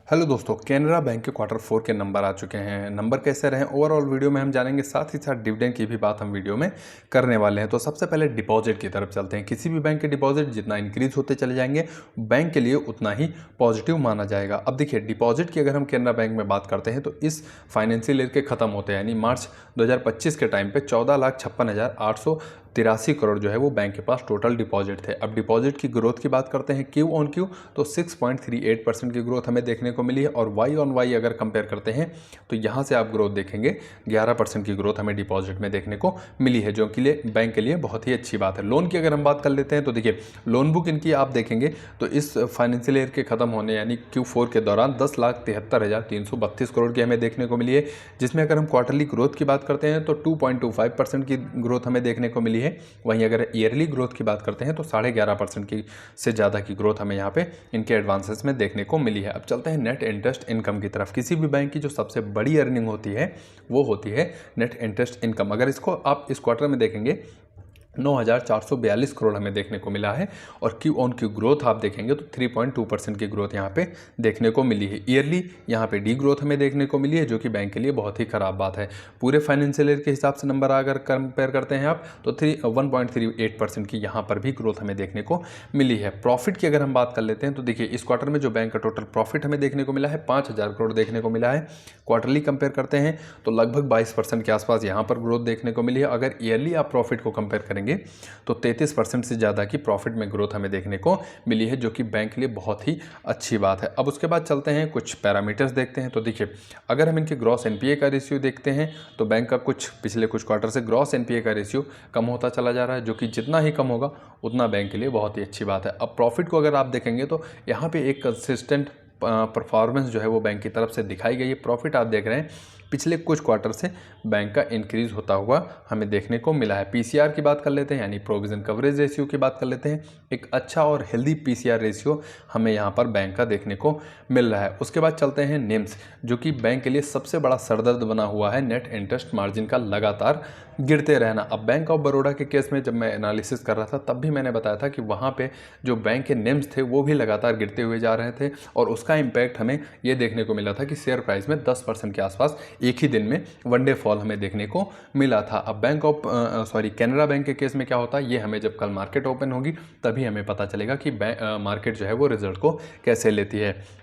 Hello दोस्तों, Canara bank के Q4 के नंबर आ चुके हैं। नंबर कैसे रहे ओवरऑल वीडियो में हम जानेंगे, साथ ही साथ डिविडेंड की भी बात हम वीडियो में करने वाले हैं। तो सबसे पहले डिपॉजिट की तरफ चलते हैं। किसी भी बैंक के डिपॉजिट जितना इंक्रीज होते चले जाएंगे, बैंक के लिए उतना ही पॉजिटिव माना जाएगा। अब देखिए, डिपॉजिट की अगर हम कैनरा बैंक में बात करते हैं तो इस फाइनेंशियल ईयर के खत्म होते हैं यानी मार्च 2025 के टाइम पे 14,56,883 करोड़ जो है वो बैंक के पास टोटल डिपॉजिट थे। अब डिपॉजिट की ग्रोथ की बात करते हैं क्यू ऑन क्यू, तो 6.38% की ग्रोथ हमें देखने को मिली है। और वाई ऑन वाई अगर कंपेयर करते हैं तो यहाँ से आप ग्रोथ देखेंगे 11% की ग्रोथ हमें डिपॉजिट में देखने को मिली है, जो कि बैंक के लिए बहुत ही अच्छी बात है। लोन की अगर हम बात कर लेते हैं तो देखिए, लोन बुक इनकी आप देखेंगे तो इस फाइनेंशियल ईयर के खत्म होने यानी Q4 के दौरान 10,73,332 करोड़ की हमें देखने को मिली है, जिसमें अगर हम क्वार्टरली ग्रोथ की बात करते हैं तो 2.25% की ग्रोथ हमें देखने को मिली है। वहीं अगर ईयरली ग्रोथ की बात करते हैं तो 11.5% की से ज़्यादा की ग्रोथ हमें यहाँ पे इनके एडवांसेस में देखने को मिली है। अब चलते हैं नेट इंटरेस्ट इनकम की तरफ। किसी भी बैंक की जो सबसे बड़ी अर्निंग होती है वो होती है नेट इंटरेस्ट इनकम। अगर इसको आप इस क्वार्टर में देखेंगे 9,442 करोड़ हमें देखने को मिला है। और क्यू ऑन क्यू ग्रोथ आप देखेंगे तो 3.2% की ग्रोथ यहाँ पे देखने को मिली है। ईयरली यहाँ पे डी ग्रोथ हमें देखने को मिली है, जो कि बैंक के लिए बहुत ही खराब बात है। पूरे फाइनेंशियल ईयर के हिसाब से नंबर अगर कंपेयर करते हैं आप तो 1.38% की यहाँ पर भी ग्रोथ हमें देखने को मिली है। प्रॉफिट की अगर हम बात कर लेते हैं तो देखिए, इस क्वार्टर में जो बैंक का टोटल प्रॉफिट हमें देखने को मिला है 5,000 करोड़ देखने को मिला है। क्वार्टरली कंपेयर करते हैं तो लगभग 22% के आसपास यहाँ पर ग्रोथ देखने को मिली है। अगर ईयरली आप प्रॉफिट को कंपेयर करेंगे तो 33% से ज़्यादा की प्रॉफिट में ग्रोथ हमें देखने को मिली है, जो कि बैंक के लिए बहुत ही अच्छी बात है। अब उसके बाद चलते हैं कुछ पैरामीटर्स देखते हैं। तो देखिए, अगर हम इनके ग्रॉस एनपीए का रेशियो देखते हैं तो बैंक का पिछले कुछ क्वार्टर से ग्रॉस एनपीए का रेशियो कम होता चला जा रहा है, जो कि जितना ही कम होगा उतना बैंक के लिए बहुत ही अच्छी बात है। अब प्रॉफिट को अगर आप देखेंगे तो यहाँ पे एक कंसिस्टेंट परफॉर्मेंस जो है वो बैंक की तरफ से दिखाई गई है। प्रॉफिट आप देख रहे हैं पिछले कुछ क्वार्टर से बैंक का इंक्रीज होता हुआ हमें देखने को मिला है। पीसीआर की बात कर लेते हैं यानी प्रोविजन कवरेज रेशियो की बात कर लेते हैं। एक अच्छा और हेल्दी पीसीआर रेशियो हमें यहाँ पर बैंक का देखने को मिल रहा है। उसके बाद चलते हैं निम्स, जो कि बैंक के लिए सबसे बड़ा सरदर्द बना हुआ है। नेट इंटरेस्ट मार्जिन का लगातार गिरते रहना। अब बैंक ऑफ बड़ौदा के केस में जब मैं एनालिसिस कर रहा था तब भी मैंने बताया था कि वहाँ पे जो बैंक के निम्स थे वो भी लगातार गिरते हुए जा रहे थे, और उसका इम्पैक्ट हमें ये देखने को मिला था कि शेयर प्राइस में 10% के आसपास एक ही दिन में वनडे फॉल हमें देखने को मिला था। अब कैनरा बैंक के केस में क्या होता है, ये हमें जब कल मार्केट ओपन होगी तभी हमें पता चलेगा कि मार्केट जो है वो रिजल्ट को कैसे लेती है।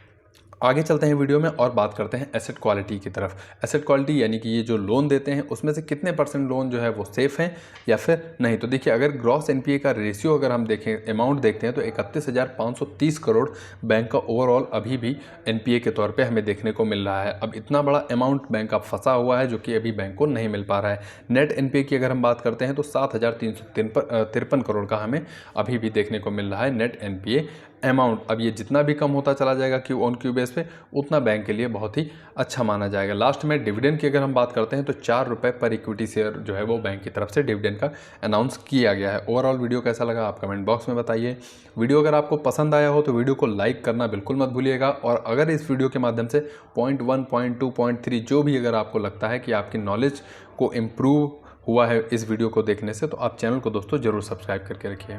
आगे चलते हैं वीडियो में और बात करते हैं एसेट क्वालिटी की तरफ। एसेट क्वालिटी यानी कि ये जो लोन देते हैं उसमें से कितने परसेंट लोन जो है वो सेफ़ हैं या फिर नहीं। तो देखिए, अगर ग्रॉस एनपीए का रेशियो अगर हम देखें, अमाउंट देखते हैं तो 31,530 करोड़ बैंक का ओवरऑल अभी भी एनपीए के तौर पे हमें देखने को मिल रहा है। अब इतना बड़ा अमाउंट बैंक का फंसा हुआ है जो कि अभी बैंक को नहीं मिल पा रहा है। नेट एनपीए की अगर हम बात करते हैं तो 7,353 करोड़ का हमें अभी भी देखने को मिल रहा है नेट एनपीए अमाउंट। अब ये जितना भी कम होता चला जाएगा क्यू ऑन क्यू बेस पे, उतना बैंक के लिए बहुत ही अच्छा माना जाएगा। लास्ट में डिविडेंड की अगर हम बात करते हैं तो 4 रुपये पर इक्विटी शेयर जो है वो बैंक की तरफ से डिविडेंड का अनाउंस किया गया है। ओवरऑल वीडियो कैसा लगा आप कमेंट बॉक्स में बताइए। वीडियो अगर आपको पसंद आया हो तो वीडियो को लाइक करना बिल्कुल मत भूलिएगा। और अगर इस वीडियो के माध्यम से पॉइंट 1, पॉइंट 2, पॉइंट 3 जो भी अगर आपको लगता है कि आपकी नॉलेज को इम्प्रूव हुआ है इस वीडियो को देखने से, तो आप चैनल को दोस्तों ज़रूर सब्सक्राइब करके रखिए।